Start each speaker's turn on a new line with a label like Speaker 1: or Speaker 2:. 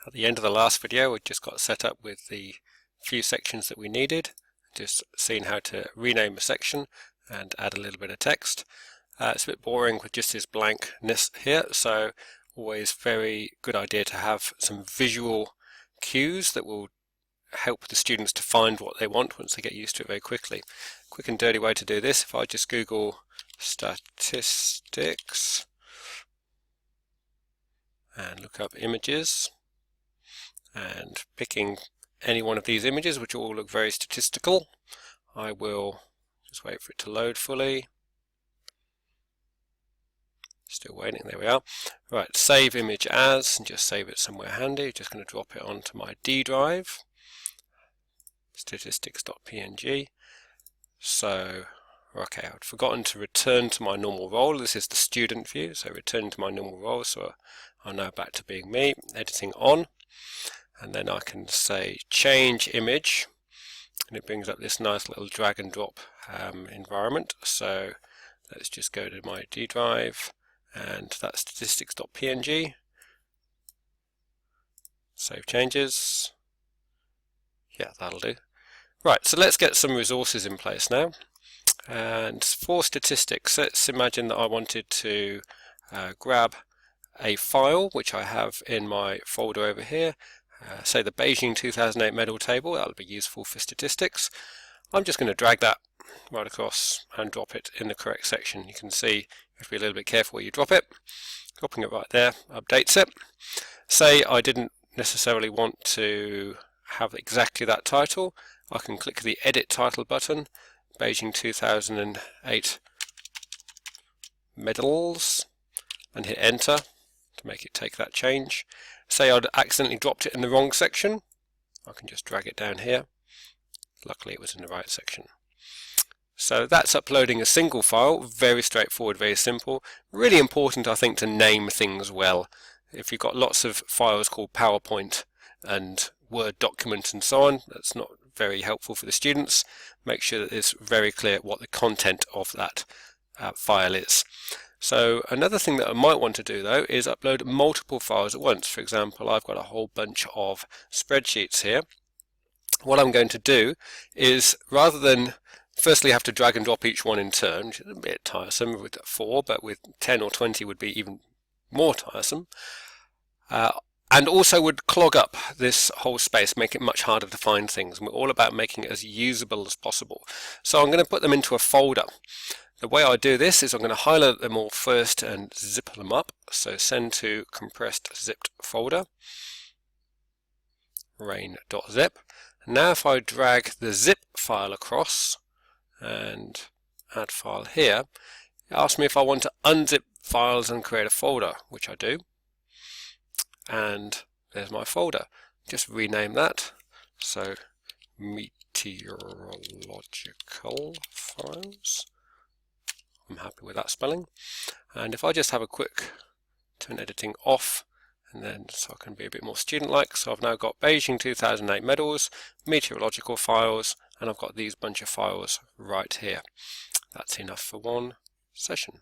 Speaker 1: At the end of the last video, we just got set up with the few sections that we needed, just seeing how to rename a section and add a little bit of text. It's a bit boring with just this blankness here, so always very good idea to have some visual cues that will help the students to find what they want once they get used to it very quickly. Quick and dirty way to do this, if I just Google statistics and look up images, and picking any one of these images which all look very statistical, I will just wait for it to load fully. Still waiting, there we are. Right, save image as, and just save it somewhere handy. Just going to drop it onto my D drive, statistics.png. So, okay, I'd forgotten to return to my normal role. This is the student view, so return to my normal role, so I'm now back to being me, editing on. And then I can say change image, and it brings up this nice little drag and drop environment. So let's just go to my D drive, and that's statistics.png. Save changes. Yeah, that'll do. Right, so let's get some resources in place now. And for statistics, let's imagine that I wanted to grab a file which I have in my folder over here. Say the Beijing 2008 medal table, that'll be useful for statistics. I'm just going to drag that right across and drop it in the correct section. You can see you have to be a little bit careful where you drop it. Dropping it right there updates it. Say I didn't necessarily want to have exactly that title, I can click the edit title button, Beijing 2008 medals, and hit enter to make it take that change. Say I'd accidentally dropped it in the wrong section, I can just drag it down here. Luckily it was in the right section. So that's uploading a single file, very straightforward, very simple. Really important, I think, to name things well. If you've got lots of files called PowerPoint and Word document and so on, that's not very helpful for the students. Make sure that it's very clear what the content of that file is. So another thing that I might want to do though is upload multiple files at once. For example, I've got a whole bunch of spreadsheets here. What I'm going to do is, rather than firstly have to drag and drop each one in turn, which is a bit tiresome with 4, but with 10 or 20 would be even more tiresome, and also would clog up this whole space, make it much harder to find things. And we're all about making it as usable as possible. So I'm going to put them into a folder. The way I do this is I'm going to highlight them all first and zip them up. So send to compressed zipped folder, rain.zip. Now if I drag the zip file across and add file here, it asks me if I want to unzip files and create a folder, which I do. And there's my folder. Just rename that. So meteorological files. I'm happy with that spelling. And if I just have a quick turn editing off, and then so I can be a bit more student-like. So I've now got Beijing 2008 medals, meteorological files, and I've got these bunch of files right here. That's enough for one session.